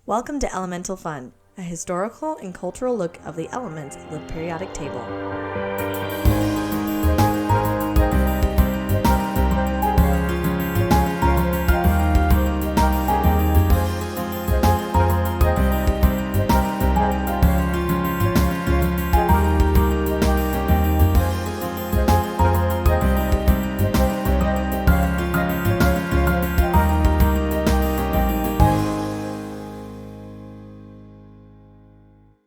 Welcome to Elemental Fun, a historical and cultural look of the elements of the periodic table.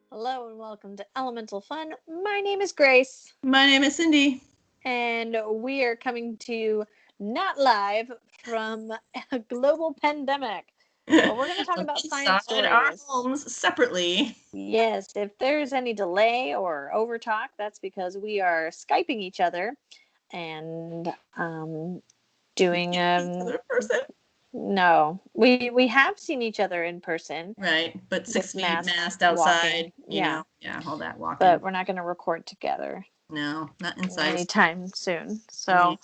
Hello and welcome to Elemental Fun. My name is Grace. My name is Cindy. And we are coming to you not live from a global pandemic. But we're going to talk about science stories. Our homes separately. Yes, if there's any delay or overtalk, that's because we are Skyping each other and doing Other person. No, we have seen each other in person. Right, but 6 feet masked outside. Walking. Yeah, all that walking. But we're not going to record together. No, not inside. Anytime soon. So,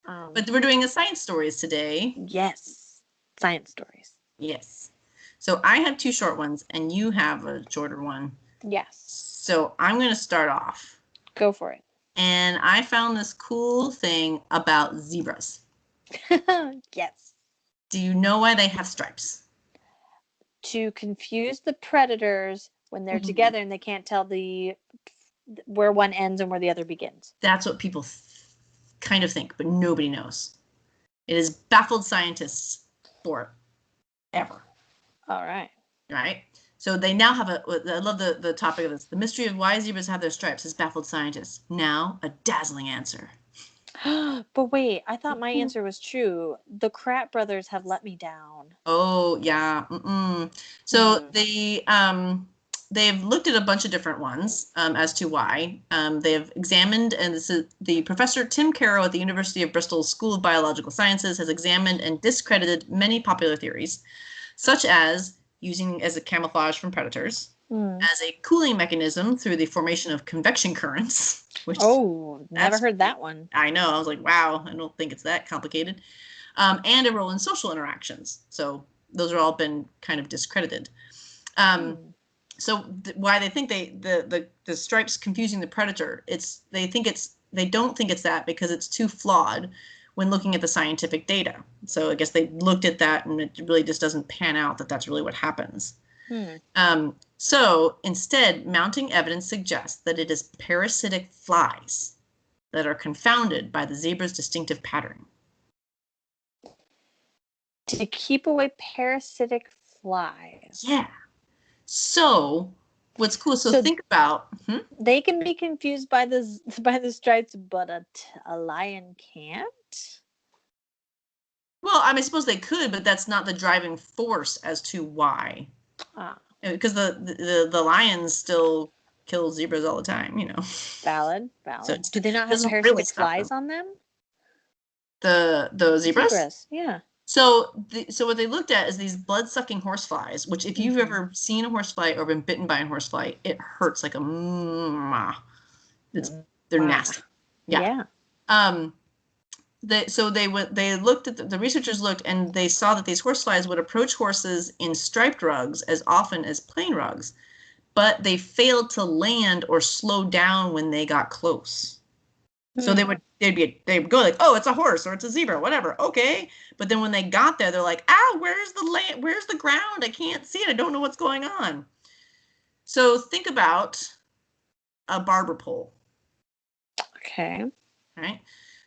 but we're doing a science stories today. Yes, science stories. Yes. So I have two short ones, and you have a shorter one. Yes. So I'm going to start off. Go for it. And I found this cool thing about zebras. Yes. Do you know why they have stripes? To confuse the predators when they're together and they can't tell where one ends and where the other begins. That's what people kind of think, but nobody knows. It has baffled scientists forever. All right. Right? So they now have I love the topic of this. The mystery of why zebras have their stripes has baffled scientists. Now, a dazzling answer. But wait, I thought my answer was true. The Kratt brothers have let me down. Oh, yeah. So they've looked at a bunch of different ones as to why. They've examined, and this is the Professor Tim Carroll at the University of Bristol School of Biological Sciences has examined and discredited many popular theories, such as using as a camouflage from predators, as a cooling mechanism through the formation of convection currents. Which never heard that one. I know. I was like, wow, I don't think it's that complicated. And a role in social interactions. So those are all been kind of discredited. So why they think the stripes confusing the predator, they don't think it's that because it's too flawed when looking at the scientific data. So I guess they looked at that and it really just doesn't pan out that that's really what happens. So instead, mounting evidence suggests that it is parasitic flies that are confounded by the zebra's distinctive pattern. To keep away parasitic flies. Yeah. So what's cool? So think about they can be confused by the stripes, but a lion can't. Well, I suppose they could, but that's not the driving force as to why. Because the lions still kill zebras all the time, Valid. So do they not have parasitic really flies on them? The zebras? Yeah. So what they looked at is these blood-sucking horseflies, which if you've ever seen a horsefly or been bitten by a horsefly, it hurts like a they're nasty. Yeah. The researchers looked and they saw that these horseflies would approach horses in striped rugs as often as plain rugs, but they failed to land or slow down when they got close. So they'd go like, oh, it's a horse or it's a zebra, whatever. Okay. But then when they got there, they're like, where's the ground? I can't see it. I don't know what's going on. So think about a barber pole. Okay. All right.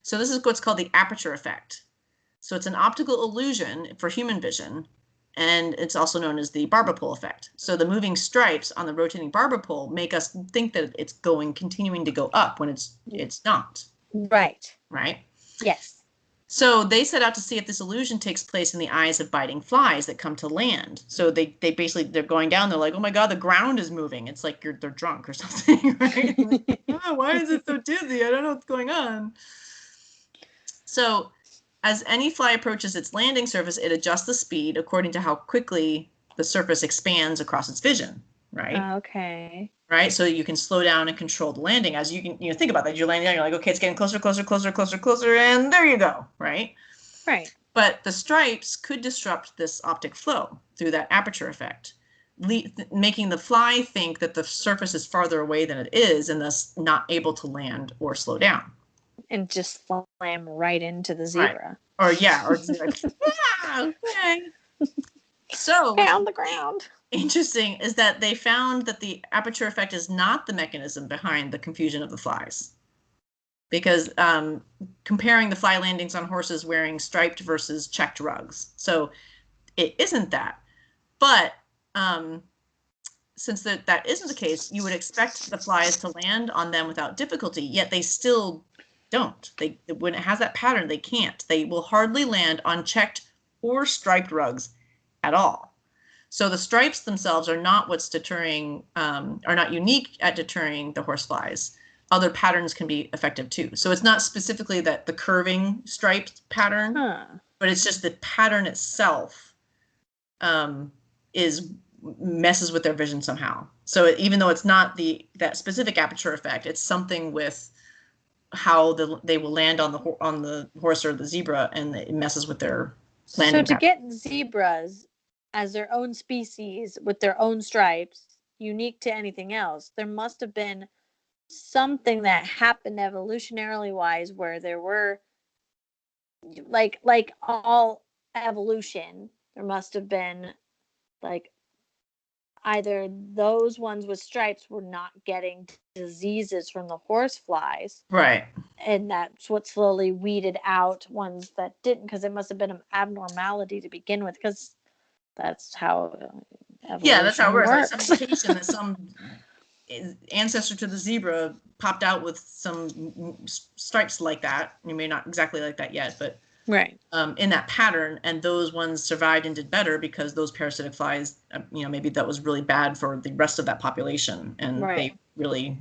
So this is what's called the aperture effect. So it's an optical illusion for human vision, and it's also known as the barber pole effect. So the moving stripes on the rotating barber pole make us think that it's continuing to go up when it's not. Right. Right? Yes. So they set out to see if this illusion takes place in the eyes of biting flies that come to land. So they're going down. They're like, oh my God, the ground is moving. It's like they're drunk or something, right? Why is it so dizzy? I don't know what's going on. So as any fly approaches its landing surface, it adjusts the speed according to how quickly the surface expands across its vision, right? Okay. Right? So you can slow down and control the landing as you think about that. You're landing down, you're like, okay, it's getting closer, closer, closer, closer, closer, and there you go, right? Right. But the stripes could disrupt this optic flow through that aperture effect, making the fly think that the surface is farther away than it is, and thus not able to land or slow down. And just slam right into the Right. zebra. Or it's like, okay. So Okay, on the ground. Interesting is that they found that the aperture effect is not the mechanism behind the confusion of the flies. Because comparing the fly landings on horses wearing striped versus checked rugs. So it isn't that. But since that isn't the case, you would expect the flies to land on them without difficulty, yet they still don't. When it has that pattern, they can't. They will hardly land on checked or striped rugs at all. So the stripes themselves are not what's deterring, are not unique at deterring the horseflies. Other patterns can be effective too. So it's not specifically that the curving striped pattern, but it's just the pattern itself messes with their vision somehow. So even though it's not that specific aperture effect, it's something with how they will land on the horse or the zebra, and it messes with their landing. So to get zebras as their own species with their own stripes, unique to anything else, there must have been something that happened evolutionarily wise where there were like all evolution, there must have been like either those ones with stripes were not getting diseases from the horse flies, right, and that's what slowly weeded out ones that didn't, because it must have been an abnormality to begin with, because that's how evolution that's how it works. Like some mutation that some ancestor to the zebra popped out with some stripes like that. You may not exactly like that yet, but right, in that pattern, and those ones survived and did better because those parasitic flies, maybe that was really bad for the rest of that population, and they really,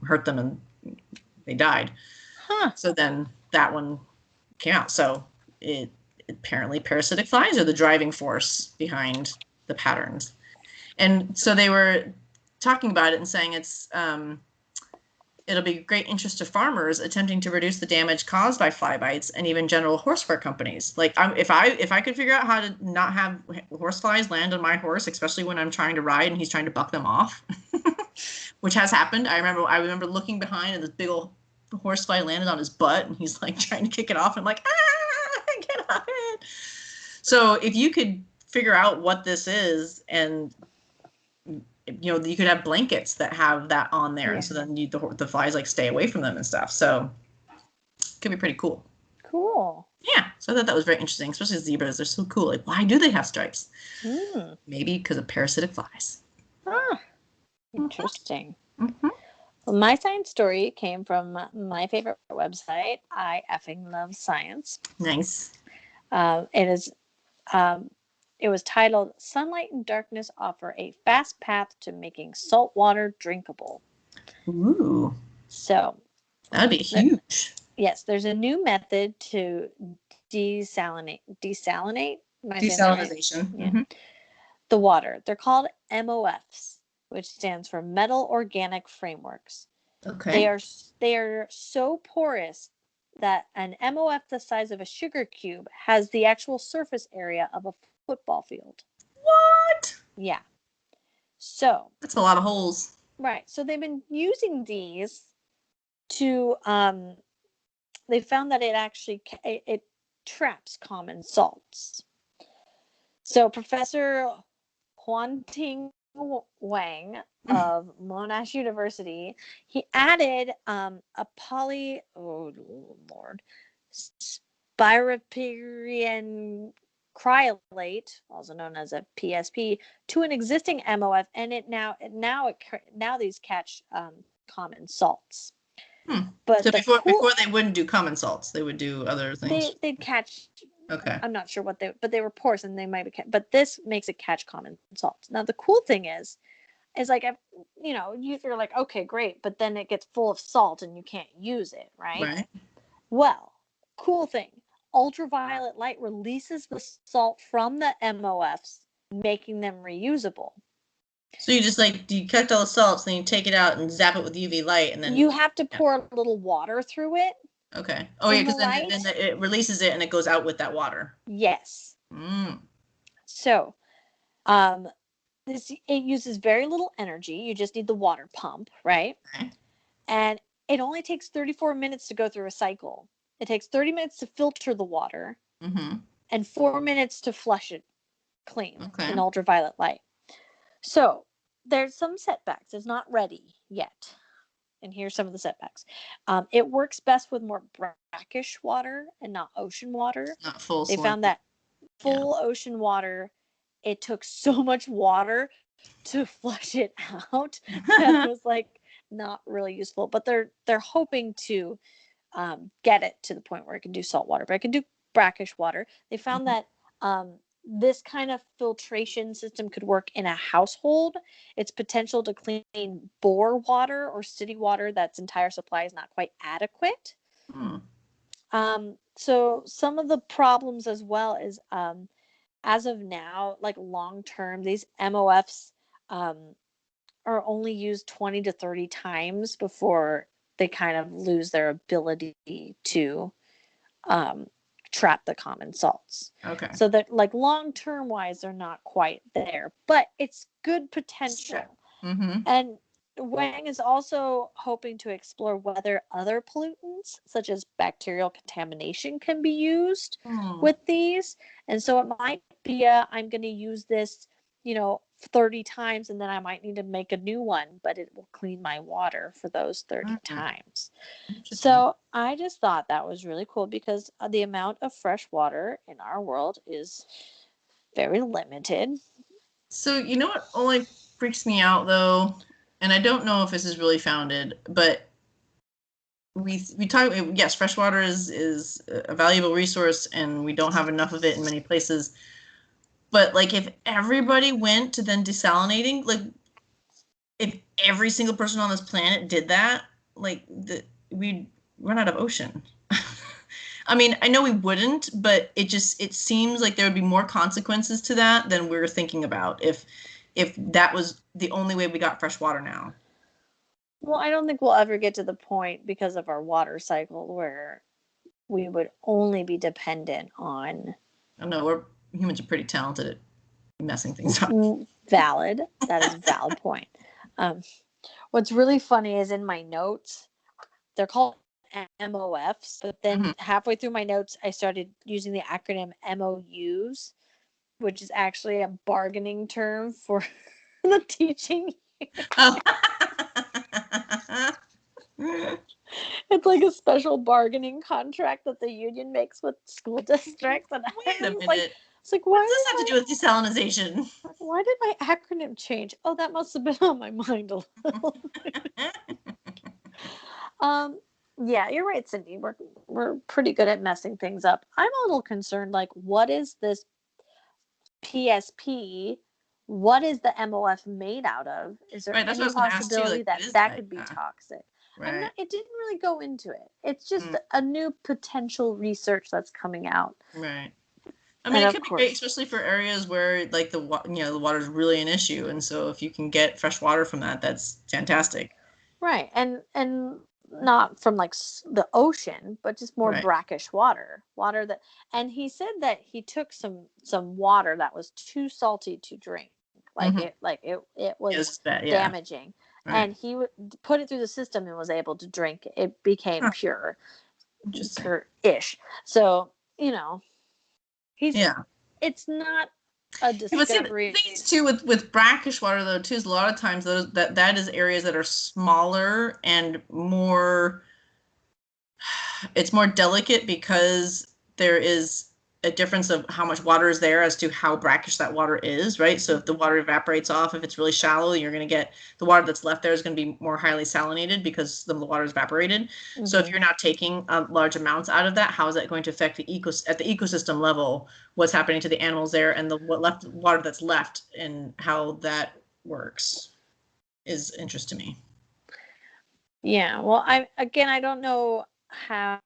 hurt them and they died. So then that one came out. So apparently parasitic flies are the driving force behind the patterns. And so they were talking about it and saying it'll be of great interest to farmers attempting to reduce the damage caused by fly bites, and even general horsefur companies. Like if I could figure out how to not have horse flies land on my horse, especially when I'm trying to ride and he's trying to buck them off, which has happened. I remember looking behind and this big old horsefly landed on his butt, and he's like trying to kick it off. And I'm like, get off it. So if you could figure out what this is, and you could have blankets that have that on there, and so then the flies like stay away from them and stuff. So it could be pretty cool. Yeah, so I thought that was very interesting, especially zebras. They're so cool. Like, why do they have stripes? Maybe because of parasitic flies. Interesting. Well, my science story came from my favorite website, I effing love science. Nice. It was titled "Sunlight and Darkness Offer a Fast Path to Making Salt Water Drinkable." Ooh. So that'd be huge. Yes, there's a new method to desalinate. Desalinization. The water. They're called MOFs, which stands for Metal Organic Frameworks. Okay. They are so porous that an MOF the size of a sugar cube has the actual surface area of a football field. What? Yeah. So that's a lot of holes. Right. So they've been using these to they found that it traps common salts. So Professor Huanting Wang of Monash University, he added a spiropyrian cryolate, also known as a PSP, to an existing MOF, and now these catch common salts. But so before they wouldn't do common salts, they would do other things. They'd catch. Okay. I'm not sure but they were porous, and they might be. But this makes it catch common salts. Now the cool thing is like, you're like, okay, great, but then it gets full of salt and you can't use it, right? Right. Well, cool thing. Ultraviolet light releases the salt from the MOFs, making them reusable. So you just you collect all the salts, then you take it out and zap it with UV light, and then you have to pour a little water through it. Okay. Oh yeah, In the because light, then it releases it and it goes out with that water. yes. Mm. So, it uses very little energy. You just need the water pump, right? Okay. And it only takes 34 minutes to go through a cycle. It takes 30 minutes to filter the water Mm-hmm. and 4 minutes to flush it clean Okay. in ultraviolet light. So, there's some setbacks. It's not ready yet. And here's some of the setbacks. It works best with more brackish water and not ocean water. Not full They found salinity. that full ocean water, it took so much water to flush it out that it was like not really useful. But they're hoping to get it to the point where it can do salt water, but it can do brackish water. They found Mhm. that this kind of filtration system could work in a household. Its potential to clean bore water or city water that's entire supply is not quite adequate. Hmm. So some of the problems as well is as of now, like long term, these MOFs um, are only used 20 to 30 times before they kind of lose their ability to um, trap the common salts. Okay. So that like long term wise, they're not quite there, but it's good potential. Mm-hmm. And Wang is also hoping to explore whether other pollutants, such as bacterial contamination, can be used Hmm. with these. And so it might be I'm going to use this, 30 times, and then I might need to make a new one, but it will clean my water for those 30 Mm. times. Interesting. So I just thought that was really cool because the amount of fresh water in our world is very limited. So you know what only freaks me out though, and I don't know if this is really founded, but we talk. Yes, fresh water is a valuable resource, and we don't have enough of it in many places. But like, if everybody went to then desalinating, like if every single person on this planet did that, like we'd run out of ocean. I mean, I know we wouldn't, but it seems like there would be more consequences to that than we're thinking about if that was the only way we got fresh water now. Well, I don't think we'll ever get to the point because of our water cycle where we would only be dependent on I don't know, we're humans are pretty talented at messing things up. valid. That is a valid point. Um, what's really funny is in my notes, they're called MOFs, but then Mhm. halfway through my notes, I started using the acronym MOUs, which is actually a bargaining term for the teaching. Oh. It's like a special bargaining contract that the union makes with school districts, and Wait I a was like, minute. it's like What does this have to do with desalinization? why did my acronym change? Oh, that must have been on my mind a little. um, yeah, you're right, Cindy. We're pretty good at messing things up. I'm a little concerned. Like, what is this PSP? What is the MOF made out of? Is there Right, that's what I any was going to ask too. possibility Like, what that is that that? could be Yeah, toxic? right. It didn't really go into it. It's just Mm, a new potential research that's coming out. right. I mean, And it of could be great, course, especially for areas where like the water is really an issue, and so if you can get fresh water from that, that's fantastic. right. And not from like the ocean, but just more Right. brackish water that, and he said that he took some water that was too salty to drink. Mm-hmm. It Yeah, was this is bad. Yeah. damaging. Right. And he put it through the system and was able to drink it. It became Huh. pure, Interesting. pure-ish. So, you know, he's Yeah. it's not a Yeah, but see, the discovery. things too with brackish water though too is a lot of times that is areas that are smaller and more. It's more delicate because there is a difference of how much water is there as to how brackish that water is, right? So if the water evaporates off, if it's really shallow, you're going to get the water that's left there is going to be more highly salinated because some of the water is evaporated. So if Mm-hmm. you're not taking large amounts out of that, how is that going to affect at the ecosystem level? What's happening to the animals there and the water that's left and how that works is interest to me. Yeah. Well, I don't know how.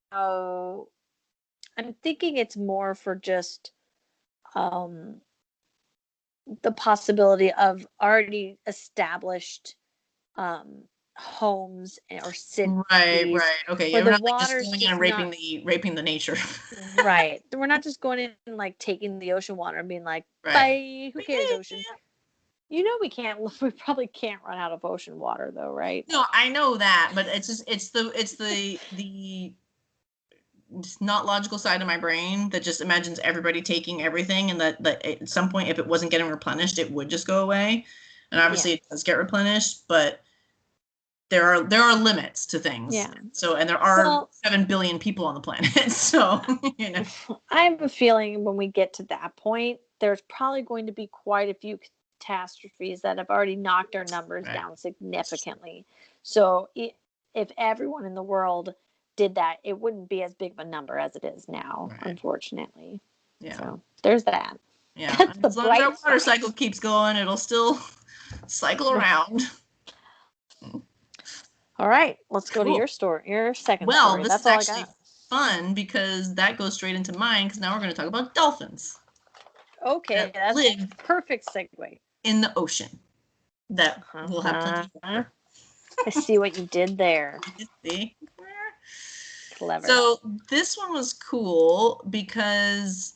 I'm thinking it's more for just um, the possibility of already established homes or cities Right. Okay, yeah, where we're the not like just water's going in just and not raping the nature. right. We're not just going in and like taking the ocean water and being like, Right. bye, who cares, ocean? You know we probably can't run out of ocean water though, right? No, I know that, but it's just it's not logical side of my brain that just imagines everybody taking everything, and that at some point, if it wasn't getting replenished, it would just go away. And obviously Yeah. it does get replenished, but there are limits to things. Yeah. So, and there are Well, 7 billion people on the planet. So, I have a feeling when we get to that point, there's probably going to be quite a few catastrophes that have already knocked our numbers right. down significantly. So if everyone in the world did that, it wouldn't be as big of a number as it is now, Right. unfortunately. Yeah. So there's that. Yeah. That's the As long as our bright water side. cycle keeps going, it'll still cycle around. All right, let's go to Cool. your story, your second Well, story. this That's is all I actually got. fun because that goes straight into mine, because now we're going to talk about dolphins Okay, that that's live perfect segue. in the ocean that will have plenty of Uh-huh. water. I see what you did there. You see? Clever. So this one was cool because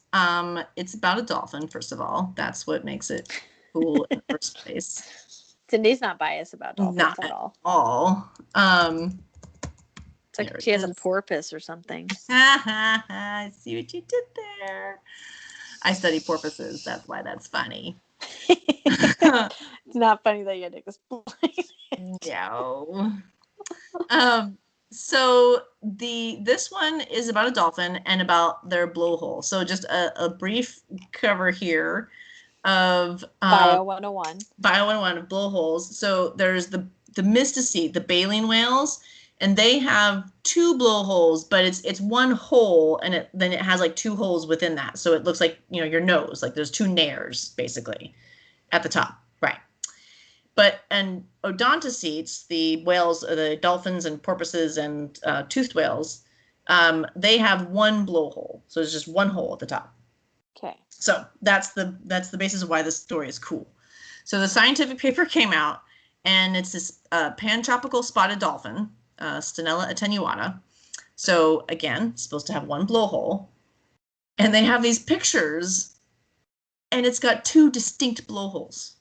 it's about a dolphin, first of all. That's what makes it cool in the first place. Cindy's not biased about dolphins Not at at all. all. It's like Here it she has a is. porpoise or something. I see what you did there. I study porpoises. That's why that's funny. It's not funny that you had to explain it. No. Um, so this one is about a dolphin and about their blowhole. So just a brief cover here of Bio 101. Bio 101 of blowholes. So there's the mystici, the baleen whales, and they have two blowholes, but it's one hole, and then it has like two holes within that. So it looks like, your nose, like there's two nares basically at the top, right? But and odontocetes, the whales, the dolphins and porpoises and toothed whales, they have one blowhole. So there's just one hole at the top. Okay. So that's the basis of why this story is cool. So the scientific paper came out, and it's this pantropical spotted dolphin, Stenella attenuata. So again, it's supposed to have one blowhole, and they have these pictures, and it's got two distinct blowholes.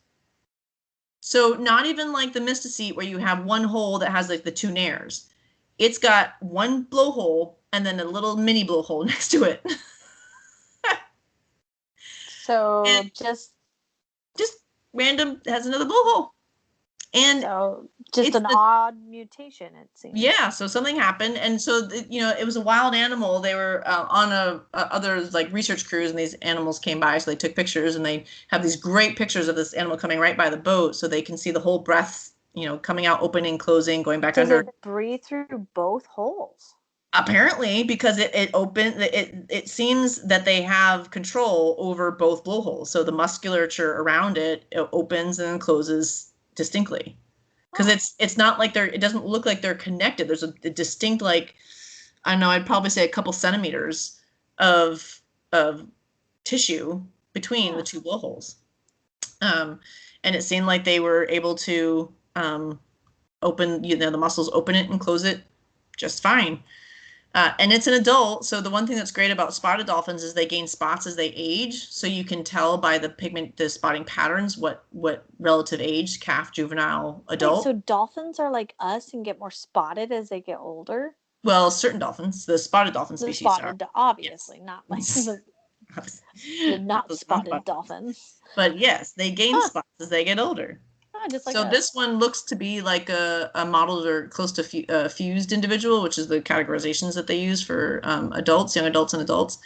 So not even like the mysticete where you have one hole that has like the two nares. It's got one blowhole and then a little mini blowhole next to it. So And just random has another blowhole. And so just it's an odd mutation, it seems. yeah, so something happened, and so it was a wild animal. They were on a other like research cruise, and these animals came by, so they took pictures, and they have these great pictures of this animal coming right by the boat, so they can see the whole breath, coming out, opening, closing, going back Does under. it breathe through both holes? Apparently, because it opened, it seems that they have control over both blowholes, so the musculature around it opens and closes distinctly. Because it's not like it doesn't look like they're connected. There's a distinct, like, I don't know, I'd probably say a couple centimeters of tissue between the two blowholes. And it seemed like they were able to open, the muscles open it and close it just fine. And it's an adult, so the one thing that's great about spotted dolphins is they gain spots as they age. So you can tell by the spotting patterns what relative age, calf, juvenile, adult. Wait, so dolphins are like us and get more spotted as they get older? Well, certain dolphins, the spotted dolphin The species are. spotted, obviously, Yes. not like the not Those spotted dolphins. But yes, they gain spots as they get older. Just like So us. this one looks to be like a modeled or close to fused individual, which is the categorizations that they use for adults, young adults, and adults.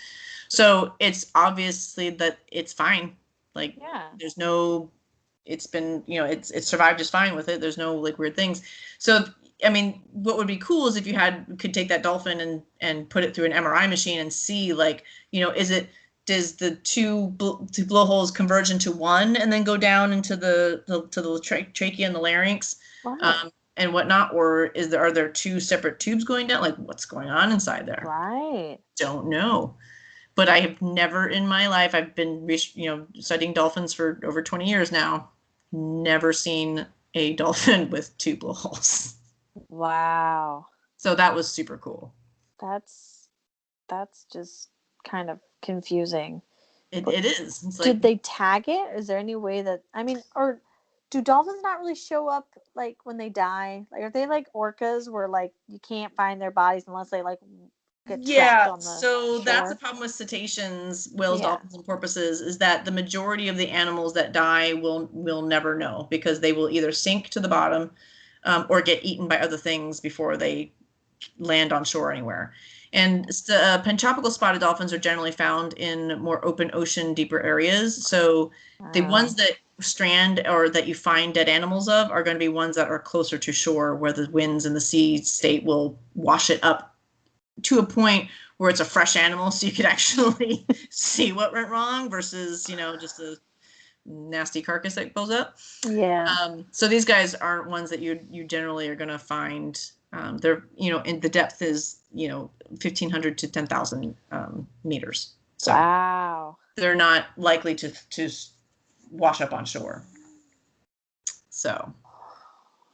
So it's obviously that it's fine. Like, there's no, it's been, it's survived just fine with it. There's no like weird things. So, I mean, what would be cool is if you could take that dolphin and put it through an MRI machine and see, like, does the two blowholes converge into one and then go down into the trachea and the larynx, and whatnot, or are there two separate tubes going down? Like, what's going on inside there? Right. Don't know. But I have never in my life, I've been studying dolphins for over 20 years now, never seen a dolphin with two blowholes. Wow. So that was super cool. That's just kind of confusing. It is. It's like, Did they tag it? Is there any way that, I mean, or do dolphins not really show up like when they die? Like, are they like orcas where like you can't find their bodies unless they like get trapped yeah, on the so that's a shore? problem with cetaceans, whales, Yeah. dolphins, and porpoises, is that the majority of the animals that die will never know, because they will either sink to the bottom, or get eaten by other things before they land on shore anywhere. And pantropical spotted dolphins are generally found in more open ocean, deeper areas. So the ones that strand or that you find dead animals of are going to be ones that are closer to shore, where the winds and the sea state will wash it up to a point where it's a fresh animal, so you could actually see what went wrong, versus, just a nasty carcass that goes up. Yeah. So these guys aren't ones that you generally are going to find. They're, in the depth is, 1,500 to 10,000 meters. So Wow. they're not likely to wash up on shore. So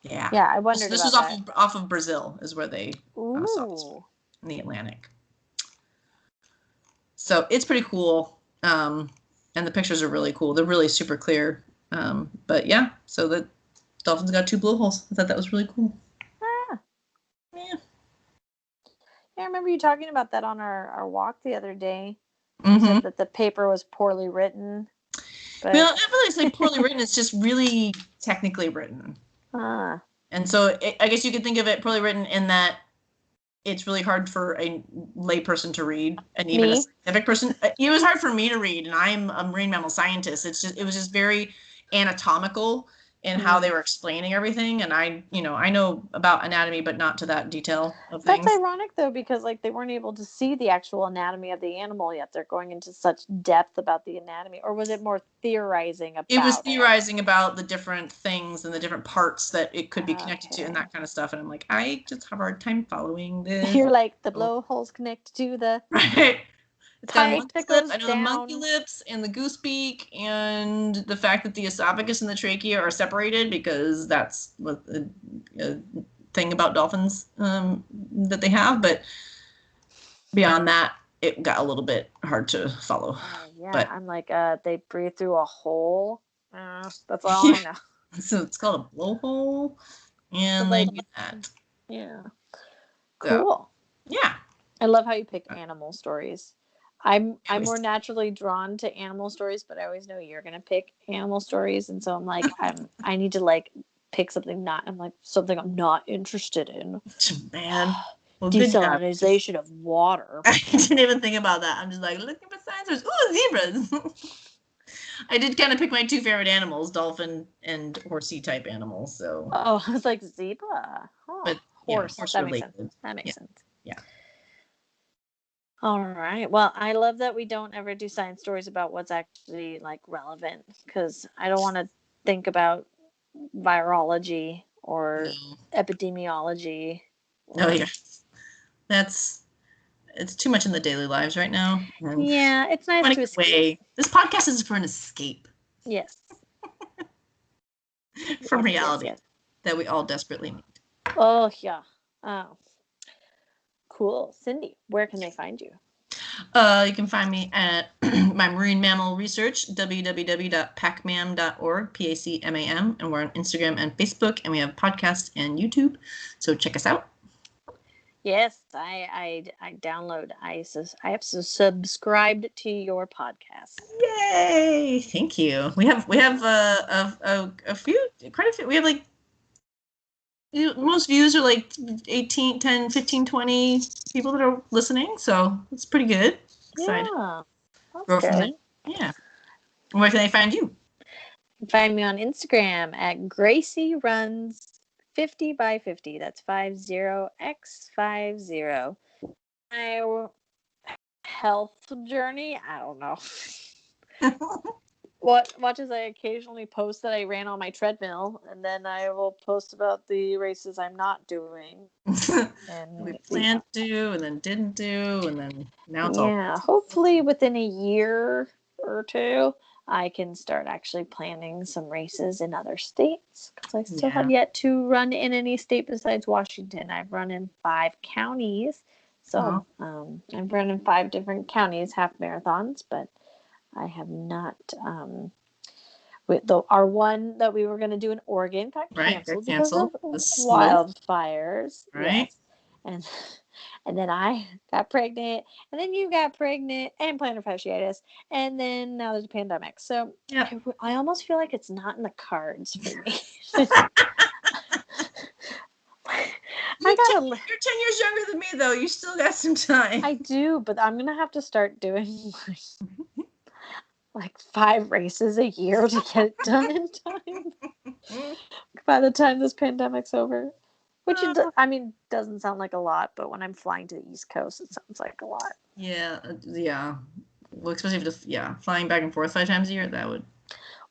yeah. Yeah, I wondered This about was that. off of Brazil is where they saw this Ooh. in the Atlantic. So it's pretty cool. And the pictures are really cool. They're really super clear. But yeah, so the dolphins got 2 blowholes. I thought that was really cool. Ah. Yeah. Yeah, I remember you talking about that on our walk the other day. You Mm-hmm. said that the paper was poorly written. But Well, not really say poorly written. It's just really technically written. And so I guess you could think of it poorly written in that it's really hard for a lay person to read, and even a scientific person. It was hard for me to read, and I'm a marine mammal scientist. It was just very anatomical in how they were explaining everything. And I know about anatomy, but not to that detail of things. That's ironic though, because like they weren't able to see the actual anatomy of the animal yet. They're going into such depth about the anatomy. Or was it more theorizing about it? Was theorizing about the different things and the different parts that it could be connected to, and that kind of stuff. And I'm like, I just have a hard time following this. You're like, the blowholes connect to the right. It's got a pipe monkey that lip. goes I know down. the monkey lips and the goose beak, and the fact that the esophagus and the trachea are separated, because that's what a thing about dolphins that they have. But beyond that, it got a little bit hard to follow. Yeah, but I'm like, they breathe through a hole. That's all I know. So it's called a blowhole, and they do that. Yeah. So, Cool. yeah. I love how you pick animal stories. I'm more naturally drawn to animal stories, but I always know you're gonna pick animal stories, and so I'm like, I need to like pick something something I'm not interested in. Man. Well, desalinization of water. I didn't even think about that. I'm just like looking for signs. Ooh, zebras. I did kind of pick my 2 favorite animals, dolphin and horsey type animals. So. Oh, I was like zebra. Oh, but horse. horse That related. makes sense. That makes sense. Yeah. All right. Well, I love that we don't ever do science stories about what's actually like relevant, because I don't want to think about virology or epidemiology. Oh yeah. It's too much in the daily lives right now. Yeah, it's nice to escape. This podcast is for an escape. Yes. From reality that we all desperately need. Oh yeah. Oh. Cool. Cindy, where can they find you? You can find me at my marine mammal research, www.pacmam.org, PACMAM, and we're on Instagram and Facebook, and we have podcasts and YouTube, so check us out. Yes, I download. I have subscribed to your podcast. Yay! Thank you. We have a few, quite a few. We have like, most views are like 18, 10, 15, 20 people that are listening, so it's pretty good. Excited. Yeah, that's good. Yeah. Where can they find you? You can find me on Instagram at Gracie Runs 50 by 50. That's 50x50. My health journey, I don't know. Watch as I occasionally post that I ran on my treadmill, and then I will post about the races I'm not doing. And we planned to do, and then didn't do, and then now it's hopefully within a year or two. I can start actually planning some races in other states, because I still Yeah. have yet to run in any state besides Washington. I've run in 5 counties. So I've run in 5 different counties, half marathons, but I have not. Our one that we were going to do in Oregon got Right. Got canceled because of canceled. The slope. wildfires. Right. Yes. And and then I got pregnant, and then you got pregnant, and plantar fasciitis, and then now there's a pandemic. So Yep. I almost feel like it's not in the cards for me. You're 10 years younger than me, though. You still got some time. I do, but I'm gonna have to start doing like 5 races a year to get it done in time by the time this pandemic's over. Which doesn't sound like a lot, but when I'm flying to the East Coast, it sounds like a lot. Yeah. Yeah. Well, especially if flying back and forth 5 times a year, that would.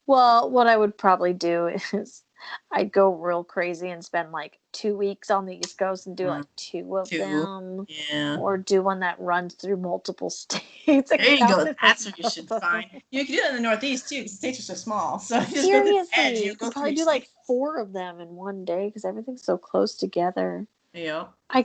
Well, what I would probably do is I'd go real crazy and spend like 2 weeks on the East Coast and do like 2 of 2. them. Yeah. Or do one that runs through multiple states. There you go. That's what you should find. You can do that in the Northeast too, because the states are so small. So you just go to the edge. Seriously, You you go could through probably each do like state. 4 of them in one day because everything's so close together. Yeah. I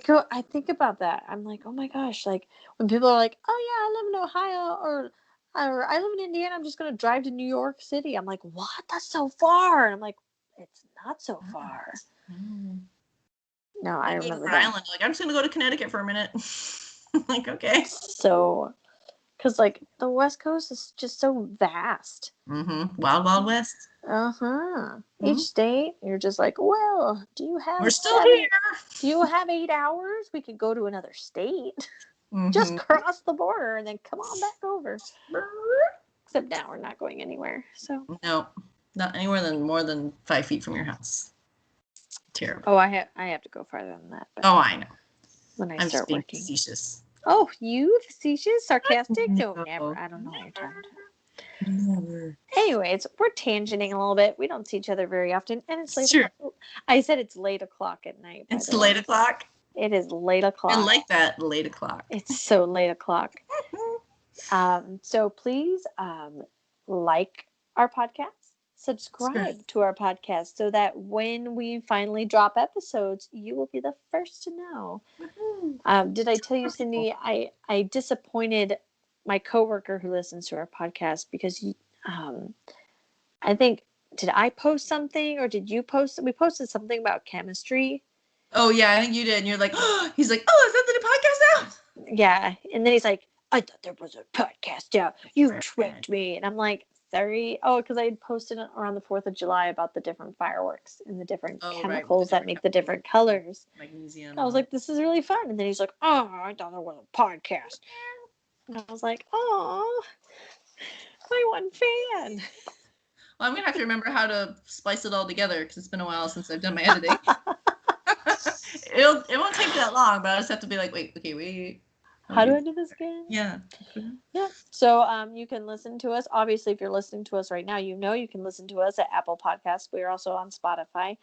think about that. I'm like, oh my gosh, like when people are like, oh yeah, I live in Ohio or I live in Indiana, I'm just gonna drive to New York City. I'm like, what? That's so far. And I'm like, it's not so far. No, I You go to remember Rhode that. Island, like I'm just gonna go to Connecticut for a minute. Like, okay. So, because like the West Coast is just so vast. Wild Wild West. Each state, you're just like, well, We're still here. Do you have 8 hours? We could go to another state. Just cross the border and then come on back over. Except now we're not going anywhere. So no, not anywhere than more than 5 feet from your house. Terrible. Oh, I have to go farther than that. But I know. when I'm start just being working. Facetious. Oh, you facetious, sarcastic? No, Never. I don't know what you're talking about. Never. Anyways, we're tangenting a little bit. We don't see each other very often, and it's late. Sure. I said it's late o'clock at night. It's late o'clock. It is late o'clock. I like that, late o'clock. It's so late o'clock. So please like our podcast, subscribe to our podcast, so that when we finally drop episodes, you will be the first to know. Did I tell you, Cindy, I disappointed my coworker who listens to our podcast because I think, did I post something or did you post? We posted something about chemistry. Oh yeah, I think you did. And you're like, oh, he's like, oh, is that the new podcast now? Yeah, and then he's like, I thought there was a podcast out. You tricked me, and I'm like, sorry. Oh, because I had posted around the 4th of July about the different fireworks and the different chemicals that make the different colors. Magnesium. I was like, this is really fun. And then he's like, oh, I thought there was a podcast. And I was like, oh, my one fan. Well, I'm gonna have to remember how to splice it all together because it's been a while since I've done my editing. It won't take that long, but I just have to be like, wait. How do I do this again? Yeah. So you can listen to us. Obviously, if you're listening to us right now, you can listen to us at Apple Podcasts. We are also on Spotify.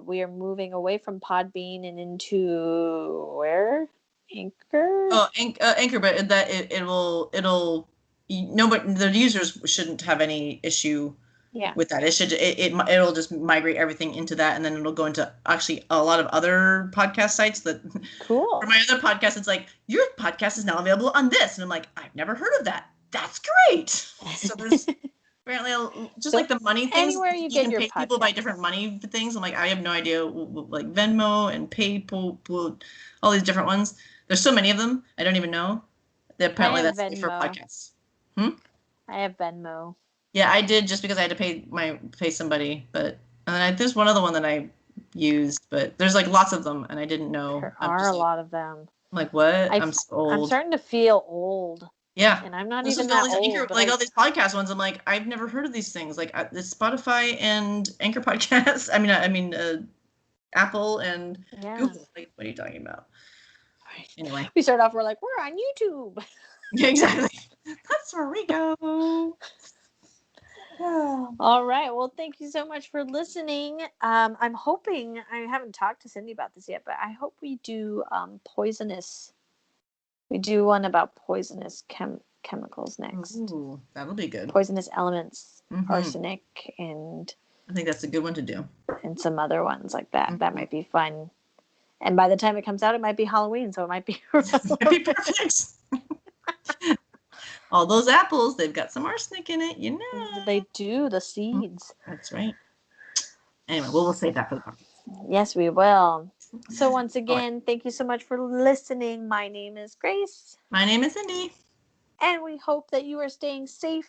We are moving away from Podbean and into where? Anchor. Oh, Anchor, but it'll nobody, the users shouldn't have any issue. Yeah. With that, it'll just migrate everything into that, and then it'll go into actually a lot of other podcast sites. That cool. For my other podcast, it's like, your podcast is now available on this, and I'm like, I've never heard of that. That's great. So there's apparently just like the money things. Anywhere you get your pay people by different money things. I'm like, I have no idea, like Venmo and PayPal, all these different ones. There's so many of them. I don't even know. Apparently that's Venmo for podcasts. I have Venmo. Yeah, I did, just because I had to pay somebody, but there's one other one that I used, but there's like lots of them, and I didn't know. There are a lot of them. I'm like, what? I'm so old. I'm starting to feel old. Yeah, and I'm not even that old. Like all these podcast ones, I'm like, I've never heard of these things. Like the Spotify and Anchor podcasts. I mean, Apple and Google. Like, what are you talking about? Anyway, we start off. We're like, we're on YouTube. Yeah, exactly. That's where we go. All right. Well, thank you so much for listening. I'm hoping, I haven't talked to Cindy about this yet, but I hope we do poisonous. We do one about poisonous chemicals next. Ooh, that'll be good. Poisonous elements, Mhm. arsenic, and I think that's a good one to do. some other ones like that. That might be fun. And by the time it comes out, it might be Halloween, so it might be That'd be perfect. All those apples, they've got some arsenic in it, you know. They do, the seeds. That's right. Anyway, we'll save that for the podcast. Yes, we will. So once again, thank you so much for listening. My name is Grace. My name is Cindy. And we hope that you are staying safe.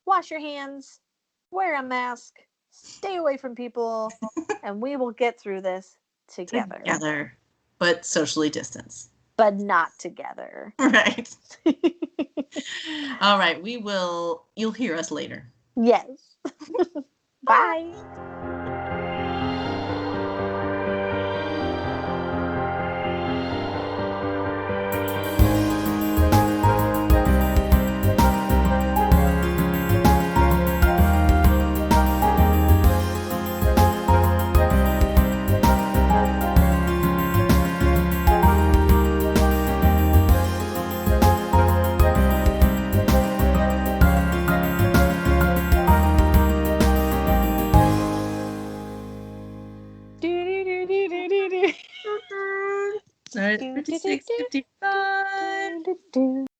Wash your hands. Wear a mask. Stay away from people. And we will get through this together. Together, but socially distanced. But not together. Right. All right, you'll hear us later. Yes. Bye. All right, 56, 55.